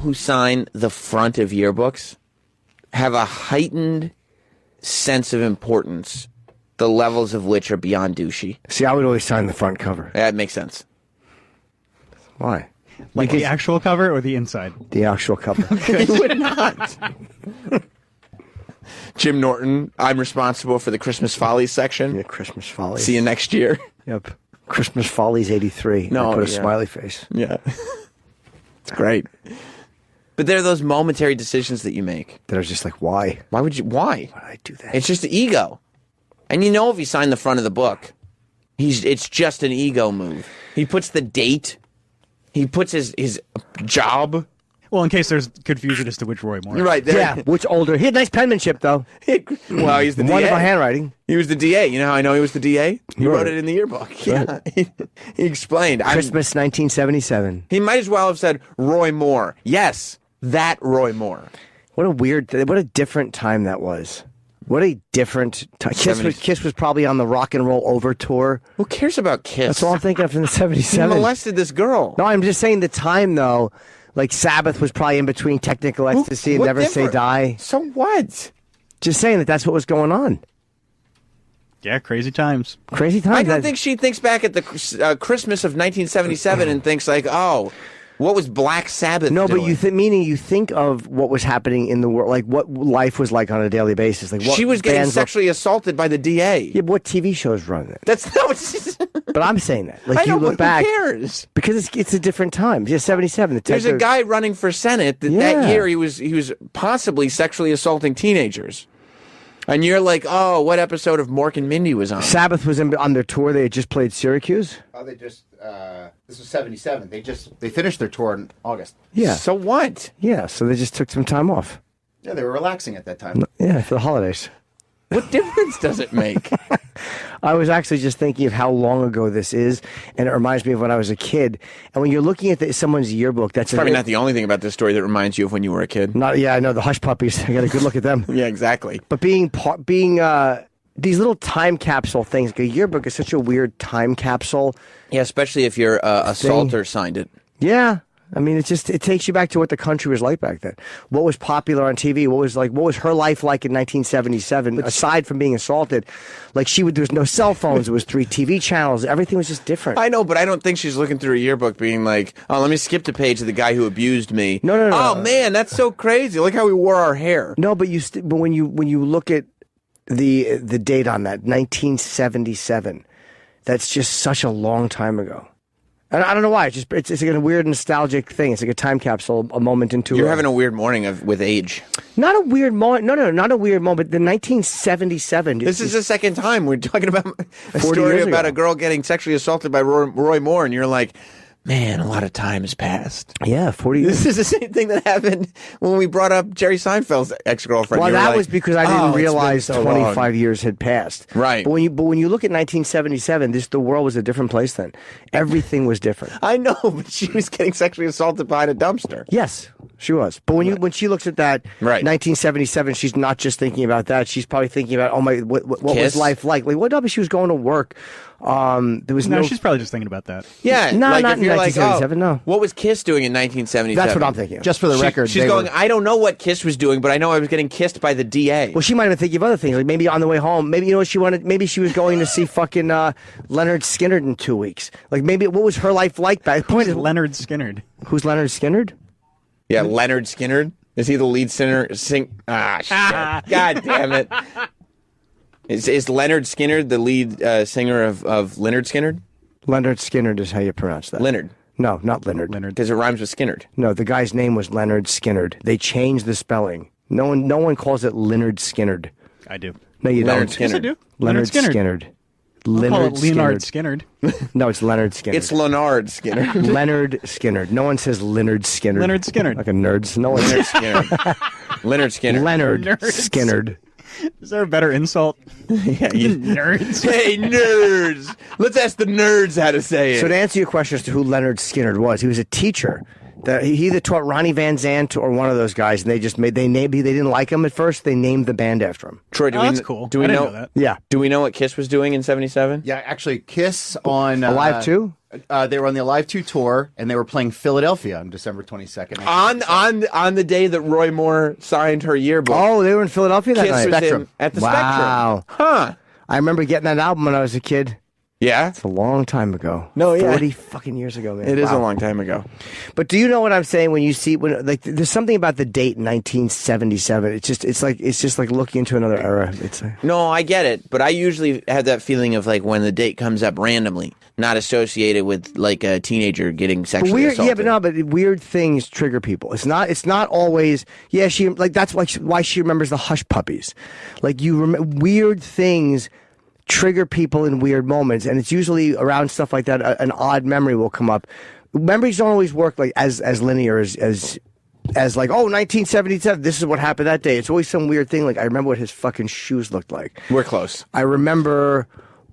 who sign the front of yearbooks have a heightened sense of importance, the levels of which are beyond douchey. See, I would always sign the front cover. That makes sense. Why? Like the actual cover or the inside? The actual cover. You would not. Jim Norton, I'm responsible for the Christmas Follies section. Yeah, Christmas Follies. See you next year. Yep. Christmas Follies 83. No, I put a yeah. smiley face. Yeah. It's great. But there are those momentary decisions that you make. That I was just like, why? Why? Why did I do that? It's just the ego. And you know if you sign the front of the book, it's just an ego move. He puts the date. He puts his job. Well, in case there's confusion as to which Roy Moore. Right there. Yeah, which older? He had nice penmanship, though. Well, he's the Wonderful DA. handwriting. He was the DA. You know how I know he was the DA? He Right. wrote it in the yearbook. Yeah. He explained. Christmas 1977. He might as well have said Roy Moore. Yes, that Roy Moore. What a weird, what a different time that was. What a different time. Kiss was probably on the Rock and Roll Over tour. Who cares about Kiss? That's all I'm thinking of in the He 77. molested this girl. No, I'm just saying the time, though. Like, Sabbath was probably in between Technical Ecstasy and What Never Say different? Die. So what? Just saying that's what was going on. Yeah, crazy times. Crazy times. I don't think she thinks back at the Christmas of 1977 and thinks like, oh, what was Black Sabbath No, doing? but meaning you think of what was happening in the world, like what life was like on a daily basis. Like what she was getting bands sexually assaulted by the DA. Yeah, but what TV shows run it? That's not what she's... But I'm saying that. Like I know, you look but back who cares? because it's a different time. Yeah, 77. There's a guy running for Senate that Yeah. year he was possibly sexually assaulting teenagers. And you're like, oh, what episode of Mork and Mindy was on? Sabbath was on their tour. They had just played Syracuse. Oh, they just this was 77. They finished their tour in August. Yeah. So what? Yeah, so they just took some time off. Yeah, they were relaxing at that time. Yeah, for the holidays. What difference does it make? I was actually just thinking of how long ago this is, and it reminds me of when I was a kid. And when you're looking at someone's yearbook, that's Probably not the only thing about this story that reminds you of when you were a kid. Yeah, I know the Hush Puppies. I got a good look at them. Yeah, exactly. But being these little time capsule things. Like a yearbook is such a weird time capsule. Yeah, especially if your assaulter signed it. Yeah. I mean, it takes you back to what the country was like back then. What was popular on TV? What was her life like in 1977? Aside from being assaulted, like there was no cell phones. It was 3 TV channels. Everything was just different. I know, but I don't think she's looking through a yearbook being like, oh, let me skip the page of the guy who abused me. No. Oh, man, that's so crazy. Look how we wore our hair. No, but but when you look at the date on that, 1977, that's just such a long time ago. And I don't know why. It's like a weird nostalgic thing. It's like a time capsule, a moment into. You're having a weird morning with age. Not a weird moment. No, not a weird moment. The 1977. This is the second time we're talking about a 40 story years about ago. a girl getting sexually assaulted by Roy Moore, and you're like, man, a lot of time has passed. Yeah, 40 years. This is the same thing that happened when we brought up Jerry Seinfeld's ex-girlfriend. Well, You were that like, was because I "Oh, didn't it's been realize so 25 long." years had passed. Right. But when you look at 1977, the world was a different place then. Everything was different. I know, but she was getting sexually assaulted behind a dumpster. Yes, she was. But when she looks at that, Right. 1977, she's not just thinking about that. She's probably thinking about, what was Kiss? life like? Like, but she was going to work. There was No, no. she's probably just thinking about that. Yeah, No, like not if in you're like, 1977, no. what was Kiss doing in 1977? That's what I'm thinking. Just for the record, She's going, I don't know what Kiss was doing, but I know I was getting kissed by the DA. Well, she might have been thinking of other things. Like maybe on the way home, maybe what she wanted. Maybe she was going to see fucking Leonard Skinner in 2 weeks. Like maybe what was her life like back? Point is, Leonard Skinnerd. who's Leonard Skinner? Yeah, Leonard Skinner. Is he the lead singer? Shit. God damn it. Is Leonard Skinner the lead singer of Leonard Skinner? Leonard Skinner is how you pronounce that. Leonard. No, not Leonard. Because it rhymes with Skinner. No, the guy's name was Leonard Skinner. They changed the spelling. No one calls it Leonard Skinner. I do. No, you Leonard don't. Skinner. Yes, I do. Leonard Skinner. Skinner. I'll call Leonard it Leonard Skinner. Skinnerd. No, it's Leonard Skinner. It's Leonard Skinner. Leonard Skinner. No one says Leonard Skinner. Leonard Skinner. Like a nerd. No one Leonard says Skinner. Leonard Skinner. Leonard Nerds. Skinner. Is there a better insult? Yeah, you- Nerds. Hey, nerds! Let's ask the nerds how to say it. So to answer your question as to who Leonard Skinner was, he was a teacher. He either taught Ronnie Van Zant or one of those guys, and they didn't like him at first. They named the band after him. Troy, That's cool. Do we I didn't know know that. Yeah, Do we know what Kiss was doing in '77? Yeah, actually, Kiss on Alive 2? They were on the Alive 2 tour, and they were playing Philadelphia on December 22nd. On the day that Roy Moore signed her yearbook. Oh, they were in Philadelphia that Kiss night. was Spectrum. at the Wow. Spectrum. Huh. I remember getting that album when I was a kid. Yeah. It's a long time ago. No, yeah. 40 fucking years ago, man. It is a Wow. long time ago. But do you know what I'm saying when you see there's something about the date 1977. It's just like looking into another era. No, I get it, but I usually have that feeling of like when the date comes up randomly, not associated with like a teenager getting sexually weird, assaulted. but weird things trigger people. It's not always. Yeah, that's why she remembers the Hush Puppies. Like weird things trigger people in weird moments, and it's usually around stuff like that. An odd memory will come up. Memories don't always work like as linear as like 1977. This is what happened that day. It's always some weird thing. Like I remember what his fucking shoes looked like. We're close. I remember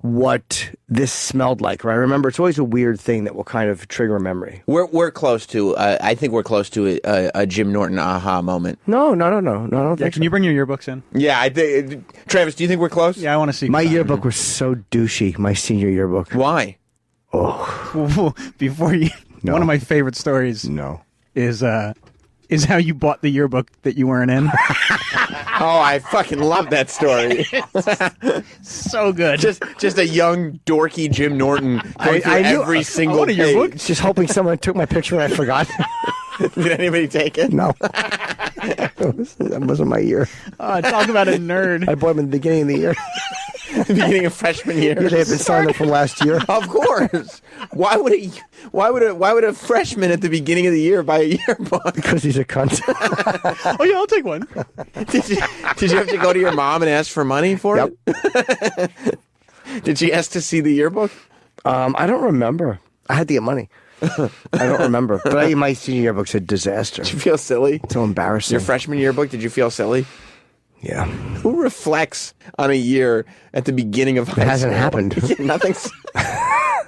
what this smelled like, or I remember. It's always a weird thing that will kind of trigger a memory. We're close to. I think we're close to a Jim Norton aha moment. No. I don't Yeah, think can you bring your yearbooks in? Yeah, I think. Travis, do you think we're close? Yeah, I want to see. my yearbook was so douchey. My senior yearbook. Why? Before you, No. one of my favorite stories No. is how you bought the yearbook that you weren't in. Oh, I fucking love that story. So good. just a young dorky Jim Norton going through I knew- every single want a yearbook. page. Just hoping someone took my picture and I forgot. Did anybody take it? No. That wasn't my year. Talk about a nerd. I bought them in the beginning of the year. The beginning of freshman year. They had been signed up from last year. Of course. Why would a freshman at the beginning of the year buy a yearbook? Because he's a cunt. Oh yeah, I'll take one. Did you have to go to your mom and ask for money for it? Did she ask to see the yearbook? I don't remember. I had to get money. I don't remember. But my senior yearbook's a disaster. Did you feel silly? So embarrassing. Your freshman yearbook, did you feel silly? Yeah. Who reflects on a year at the beginning of high school? It hasn't happened. Nothing's.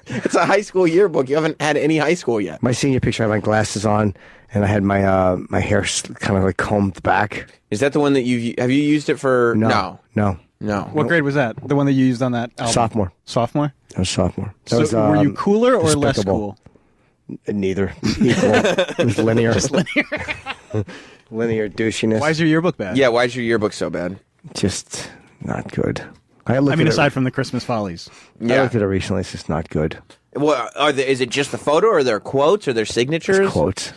It's a high school yearbook. You haven't had any high school yet. My senior picture, I had my glasses on, and I had my my hair kind of like combed back. Is that the one that have you used it for? No. What grade was that? The one that you used on that album? Sophomore. Sophomore? I was sophomore. That So was, were you cooler or less despicable. cool? Neither. Equal. It was linear. Just linear. Linear douchiness. Why is your yearbook bad? Yeah, why is your yearbook so bad? Just not good. I mean, aside from the Christmas follies. I looked at it recently. It's just not good. Well, is it just the photo, or are there quotes, or there signatures? It's quotes.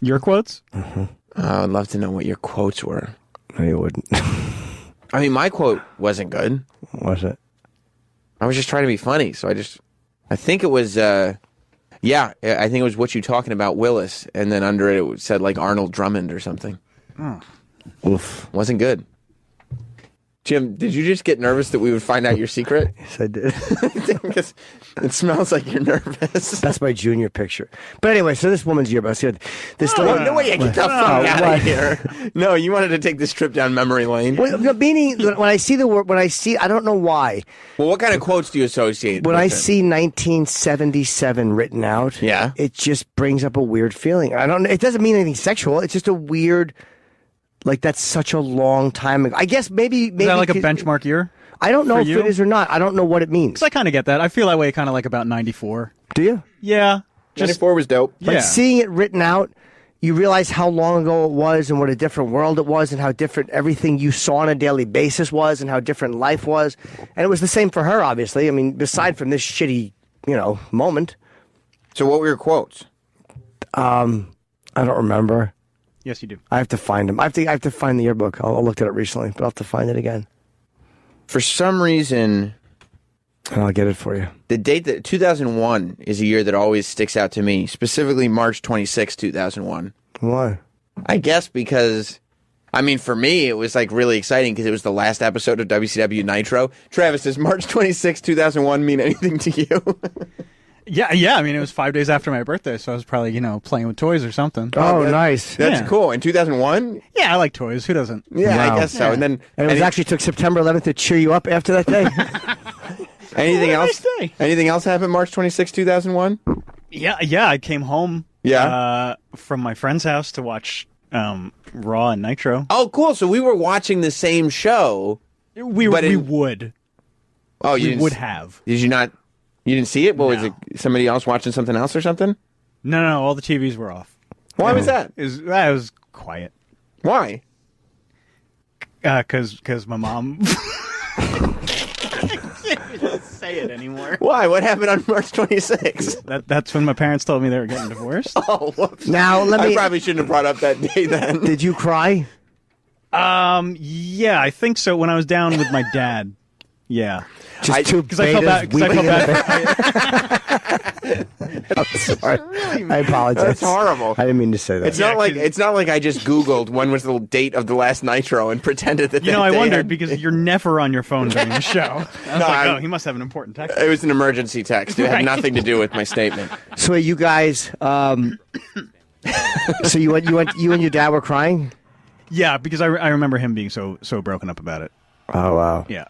Your quotes? I'd love to know what your quotes were. No, you wouldn't. I mean, my quote wasn't good. Was it? I was just trying to be funny, so I think it was, I think it was what you talking about, Willis, and then under it said like Arnold Drummond or something. Oof. Wasn't good. Jim, did you just get nervous that we would find out your secret? Yes, I did. Because it smells like you're nervous. That's my junior picture. But anyway, so this woman's yearbook. This No way, get the fuck out what? of here. No, you wanted to take this trip down memory lane. Well, meaning when I see the word, I don't know why. Well, what kind of quotes do you associate When with I it? see 1977 written out, Yeah. it just brings up a weird feeling. I don't. It doesn't mean anything sexual. It's just a weird. Like that's such a long time ago. I guess maybe Is that like a benchmark year? I don't know for if you? it is or not. I don't know what it means. Because I kind of get that. I feel that way kind of like about 94. Do you? Yeah. Just 94 was dope. But Yeah. seeing it written out, you realize how long ago it was and what a different world it was and how different everything you saw on a daily basis was and how different life was. And it was the same for her, obviously. I mean, aside from this shitty, moment. So what were your quotes? I don't remember. Yes, you do. I have to find them. I have to find the yearbook. I looked at it recently, but I'll have to find it again. For some reason, And I'll get it for you. the date that 2001 is a year that always sticks out to me, specifically March 26, 2001. Why? I guess because, I mean, for me, it was like really exciting because it was the last episode of WCW Nitro. Travis, does March 26, 2001 mean anything to you? Yeah. I mean, it was 5 days after my birthday, so I was probably, playing with toys or something. Oh, nice. That's Yeah. cool. In 2001? Yeah, I like toys. Who doesn't? Yeah, Wow. I guess so. Yeah. And then And it was actually took September 11th to cheer you up after that day? anything What a else? nice day. Anything else happened March 26, 2001? Yeah. I came home from my friend's house to watch Raw and Nitro. Oh, cool. So we were watching the same show. We But would. Oh, you We didn't would have. Did you not? You didn't see it? What was it? Somebody else watching something else or something? No, all the TVs were off. Why was that? It was quiet. Why? Because my mom. I can't say it anymore. Why? What happened on March 26th? That's when my parents told me they were getting divorced. Oh, whoops. Now I probably shouldn't have brought up that day then. Did you cry? Yeah, I think so. When I was down with my dad. Yeah. Just two Because I felt bad. Because I felt bad. I'm sorry. I apologize. That's horrible. I didn't mean to say that. It's not like I just Googled when was the date of the last Nitro and pretended that. I wondered because you're never on your phone during the show. I was he must have an important text. It was an emergency text. It had Right. nothing to do with my statement. So you guys, so you and your dad were crying? Yeah, because I remember him being so broken up about it. Oh wow. Yeah.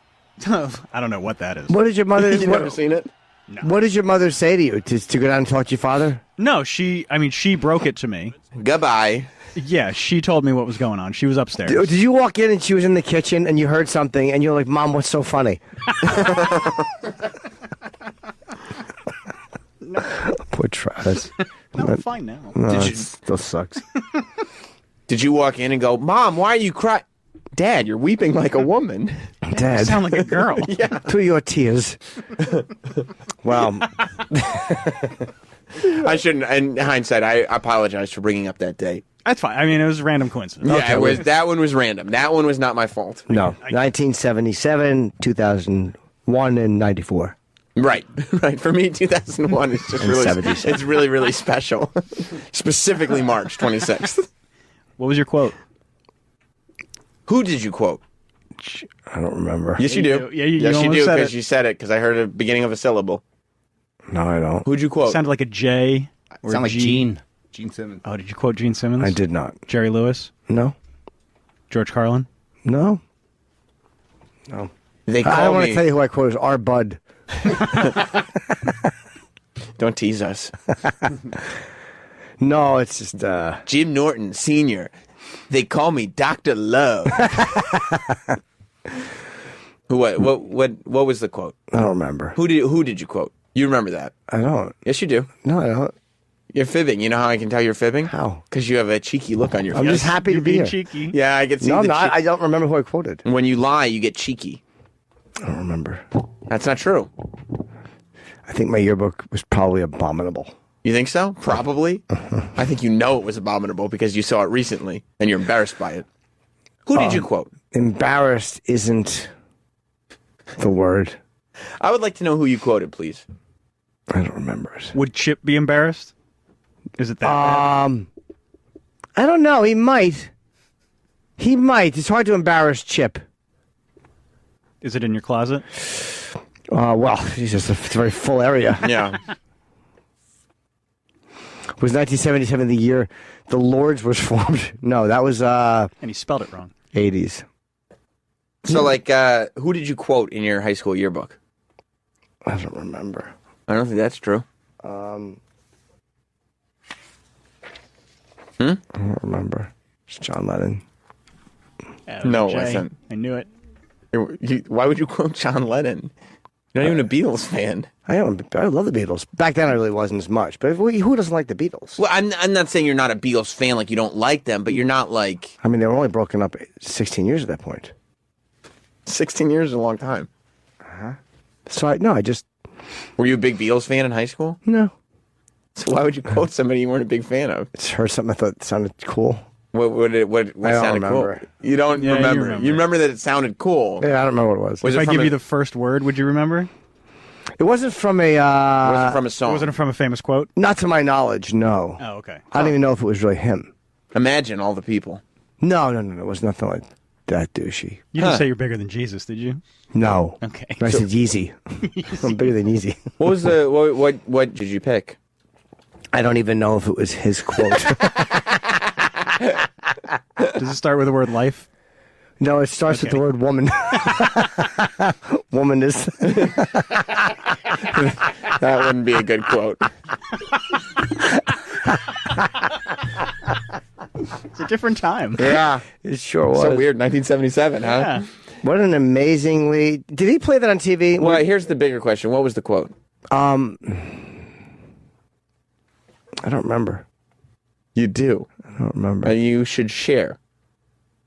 I don't know what that is. What did your mother? You never seen it? No. What did your mother say to you? To go down and talk to your father? No, she broke it to me. Goodbye. Yeah, she told me what was going on. She was upstairs. Did you walk in and she was in the kitchen and you heard something and you're like, Mom, what's so funny? No. Poor Travis. No, I'm fine now. No, it still sucks. Did you walk in and go, Mom, why are you crying? Dad, you're weeping like a woman. Dad. You sound like a girl. Yeah. To your tears. Well, I shouldn't. In hindsight, I apologize for bringing up that date. That's fine. I mean, it was a random coincidence. Yeah, that one was random. That one was not my fault. no. 1977, 2001, and 94. Right. For me, 2001 is just really, 77. it's really, really special. Specifically March 26th. What was your quote? Who did you quote? I don't remember. Yes, you do. Yeah, you yes, you almost do, said because it. you said it, because I heard the beginning of a syllable. No, I don't. Who'd you quote? Sounded like a J. Or Sound like G. Gene. Gene Simmons. Oh, did you quote Gene Simmons? I did not. Jerry Lewis? No. George Carlin? No. No. They I call don't want me. to tell you who I quoted. Our Bud. Don't tease us. No, it's just Jim Norton, Sr. They call me Dr. Love. What was the quote? I don't remember. Who did you quote? You remember that? I don't. Yes, you do. No, I don't. You're fibbing. You know how I can tell you're fibbing? How? Because you have a cheeky look on your face. I'm just happy to You're be being here. cheeky. Yeah, I can see. No, I'm the not. I don't remember who I quoted. When you lie, you get cheeky. I don't remember. That's not true. I think my yearbook was probably abominable. You think so? Probably. I think you know it was abominable because you saw it recently and you're embarrassed by it. Who did you quote? Embarrassed isn't the word. I would like to know who you quoted, please. I don't remember it. Would Chip be embarrassed? Is it that bad? I don't know. He might. He might. It's hard to embarrass Chip. Is it in your closet? Well, Jesus, it's a very full area. Yeah. Was 1977 the year the Lords was formed? No, that was And he spelled it wrong. 80s. So, who did you quote in your high school yearbook? I don't remember. I don't think that's true. I don't remember. It's John Lennon. No, it Jay. wasn't. I knew it. Why would you quote John Lennon? You're not even a Beatles fan. I love the Beatles. Back then, I really wasn't as much. But who doesn't like the Beatles? Well, I'm not saying you're not a Beatles fan, like you don't like them, but you're not like... I mean, they were only broken up 16 years at that point. 16 years is a long time. So, I just... Were you a big Beatles fan in high school? No. So why would you quote somebody you weren't a big fan of? Just heard something I thought sounded cool. What I don't sounded remember. cool? You don't Yeah, you remember. remember. You remember that it sounded cool. Yeah, I don't remember what it was. Was If it I from give a- you the first word, would you remember? It wasn't from a... Was it from a song? Wasn't it from a famous quote? Not to my knowledge, no. Oh, okay. I don't even know if it was really him. Imagine all the people. No. It was nothing like that douchey. You didn't say you're bigger than Jesus, did you? No. Okay. I said Yeezy. I'm bigger than Yeezy. What was the what did you pick? I don't even know if it was his quote. Does it start with the word life? No, it starts with the word woman. Woman is... That wouldn't be a good quote. It's a different time. Yeah. It sure was. So weird, 1977, huh? Yeah. What an amazingly... Did he play that on TV? Well, here's the bigger question. What was the quote? I don't remember. You do. I don't remember. And you should share.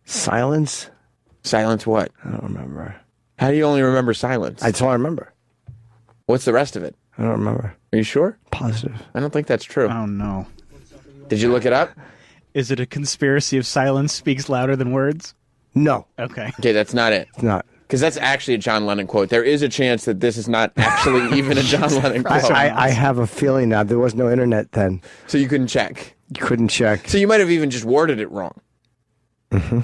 Silence? Silence what? I don't remember. How do you only remember silence? That's all I remember. What's the rest of it? I don't remember. Are you sure? Positive. I don't think that's true. Oh, no. Did you look it up? Is it a conspiracy of silence speaks louder than words? No. Okay. Okay, that's not it. It's not. Because that's actually a John Lennon quote. There is a chance that this is not actually even a John Lennon quote. I have a feeling now. There was no internet then. So you couldn't check. You couldn't check. So you might have even just worded it wrong. I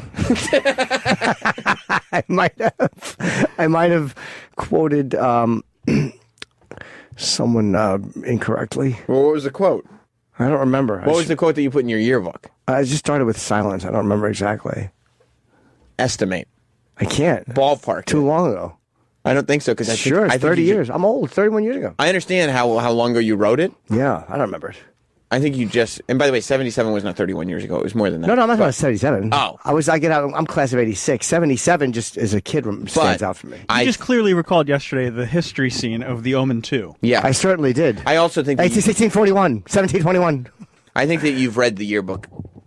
might have quoted someone incorrectly. Well, what was the quote? I don't remember. What was the quote that you put in your yearbook? I just started with silence. I don't remember exactly. Estimate. I can't. Ballpark. Too long ago. I don't think so. Because Sure, it's 30 years. I'm old. 31 years ago. I understand how long ago you wrote it. Yeah, I don't remember it. I think you just. And by the way, 77 was not 31 years ago. It was more than that. No, I'm not about 77. Oh. I'm class of 86. 77 just as a kid stands out for me. You just clearly recalled yesterday the history scene of The Omen 2. Yeah. I certainly did. I also think. 1641, 1721. I think that you've read the yearbook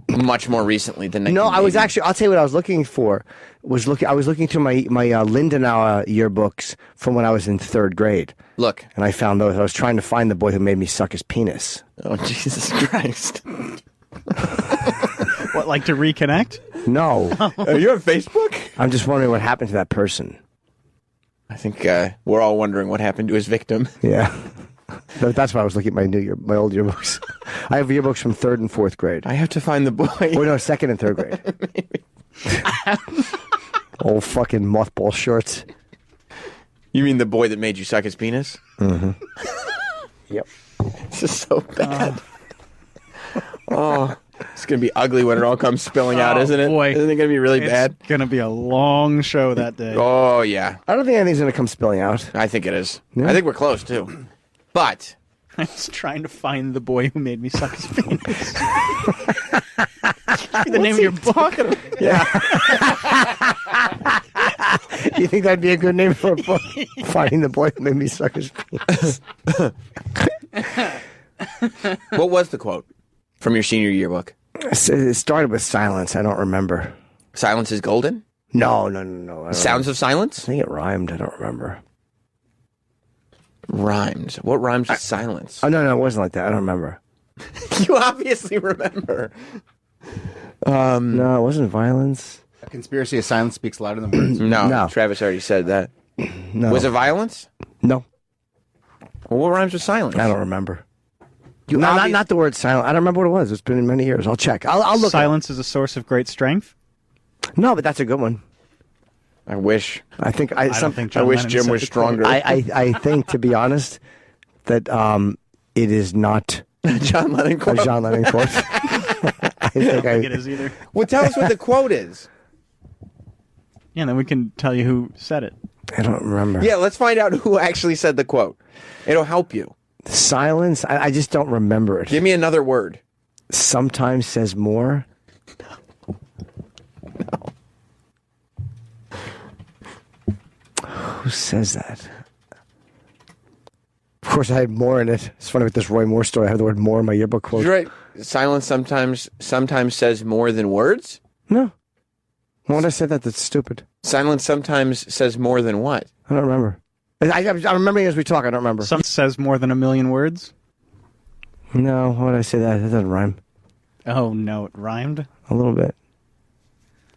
much more recently than. No, I was actually. I'll tell you what I was looking for. I was looking through my Lindenau yearbooks from when I was in 3rd grade. Look. And I found those. I was trying to find the boy who made me suck his penis. Oh, Jesus Christ. What, like to reconnect? No. Are you on Facebook? I'm just wondering what happened to that person. I think we're all wondering what happened to his victim. Yeah. That's why I was looking at my old yearbooks. I have yearbooks from 3rd and 4th grade. I have to find the boy. Or no, 2nd and 3rd grade. Old fucking mothball shorts. You mean the boy that made you suck his penis? Mm-hmm. Yep. This is so bad. Oh, it's going to be ugly when it all comes spilling out, isn't it? Boy. Isn't it going to be really bad? It's going to be a long show that day. Oh, yeah. I don't think anything's going to come spilling out. I think it is. Yeah. I think we're close, too. But I was trying to find the boy who made me suck his penis. The name of your book. yeah. You think that'd be a good name for a book? Finding the boy who made me suck his penis. What was the quote from your senior yearbook? It started with silence. I don't remember. Silence is golden? No. Sounds of I silence? think it rhymed. I don't remember. Rhymes. What rhymes with silence? Oh, no, it wasn't like that. I don't remember. You obviously remember. No, it wasn't violence. A conspiracy of silence speaks louder than words. No. Travis already said that. No. Was it violence? No. Well, what rhymes with silence? I don't remember. You Not the word silent. I don't remember what it was. It's been many years. I'll check. I'll look. Silence is a source of great strength. No, but that's a good one. I wish. I think I don't think John I wish Lennon Jim said was the stronger. I think, to be honest, that it is not John Lennon quote. a John Lennon quote. I don't think it is either. Well, tell us what the quote is. Yeah, and then we can tell you who said it. I don't remember. Yeah, let's find out who actually said the quote. It'll help you. Silence. I just don't remember it. Give me another word. Sometimes says more. No. Who says that? Of course, I had more in it. It's funny with this Roy Moore story. I have the word more in my yearbook quote. You're right. Silence sometimes says more than words. No. Why would I say that? That's stupid. Silence sometimes says more than what? I don't remember. I'm remembering as we talk. I don't remember. Some says more than a million words. No, why would I say that? That doesn't rhyme. Oh, no, it rhymed? A little bit.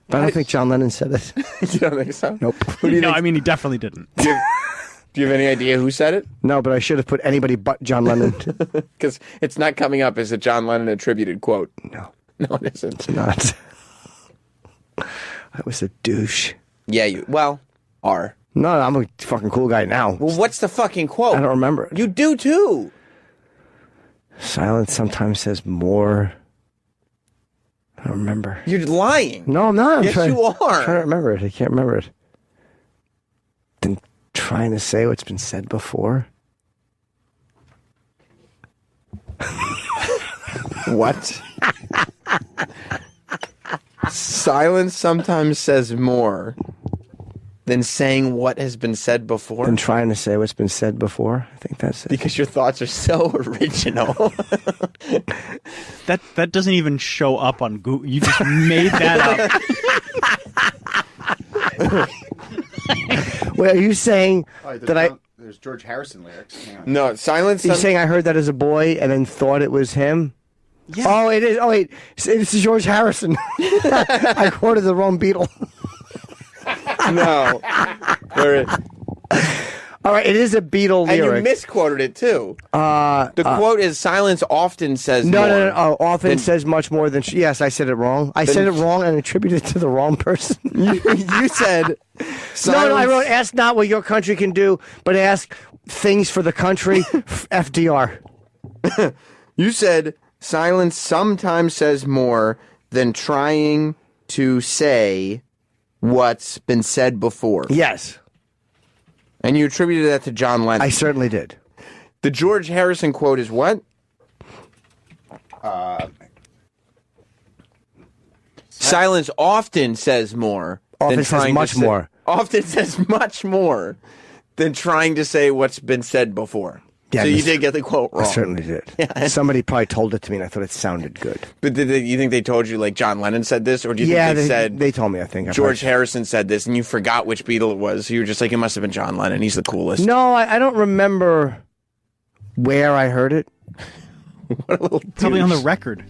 But I don't think John Lennon said it. You don't think so? Nope. Who do you No, think? I mean, he definitely didn't. Do you have any idea who said it? No, but I should have put anybody but John Lennon. Because it's not coming up as a John Lennon attributed quote. No, No, it isn't. it's not. I was a douche. Yeah, you are. No, I'm a fucking cool guy now. Well, what's the fucking quote? I don't remember it. You do too. Silence sometimes says more. I don't remember. You're lying. No, I'm not. Yes, you are. I'm trying to remember it. I can't remember it. Then trying to say what's been said before. What? Silence sometimes says more than saying what has been said before? Than trying to say what's been said before. I think that's it. Because your thoughts are so original. That doesn't even show up on Google. You just made that up. Wait, are you saying that There's George Harrison lyrics. Hang on. No, silence. Are you saying I heard that as a boy and then thought it was him? Yeah. Oh, it is. Oh, wait. It's George Harrison. I quoted the wrong Beatle. No. All right, it is a Beatle lyric. And you misquoted it, too. The quote is, silence often says more. No. Often says much more than... Yes, I said it wrong. I said it wrong and attributed it to the wrong person. You said... No, I wrote, ask not what your country can do, but ask things for the country, FDR. You said, silence sometimes says more than trying to say what's been said before. Yes. And you attributed that to John Lennon. I certainly did. The George Harrison quote is what? Silence often says more. Often says much more. Often says much more than trying to say what's been said before. Yeah, so you did get the quote wrong. I certainly did. Yeah. Somebody probably told it to me, and I thought it sounded good. But you think they told you, like, John Lennon said this? Or do you think they said... they told me, I think. George Harrison said this, and you forgot which Beatle it was. So you were just like, it must have been John Lennon. He's the coolest. No, I don't remember where I heard it. What a little Probably on the record.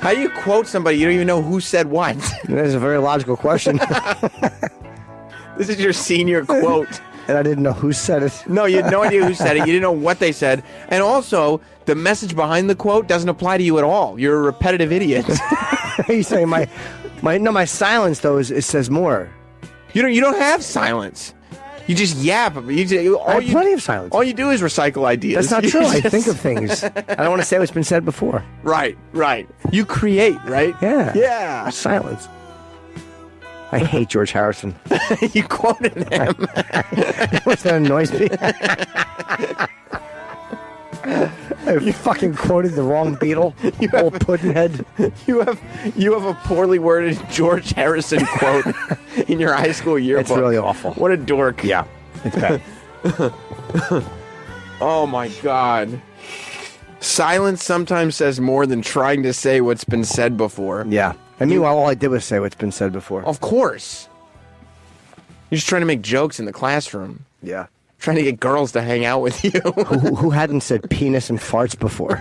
How do you quote somebody? You don't even know who said what. That is a very logical question. This is your senior quote. And I didn't know who said it. No, you had no idea who said it. You didn't know what they said. And also, the message behind the quote doesn't apply to you at all. You're a repetitive idiot. You saying my silence, though, it says more. You don't have silence. You just yap. I have plenty of silence. All you do is recycle ideas. That's not true. I think of things. I don't want to say what's been said before. Right. You create, right? Yeah. Yeah. Silence. I hate George Harrison. You quoted him. What's that annoys me? I fucking quoted the wrong Beatle. Old Puddinhead. You have a poorly worded George Harrison quote in your high school yearbook. It's really awful. What a dork. Yeah, it's bad. Oh my God. Silence sometimes says more than trying to say what's been said before. Yeah. And meanwhile, all I did was say what's been said before. Of course. You're just trying to make jokes in the classroom. Yeah. Trying to get girls to hang out with you. Who hadn't said penis and farts before?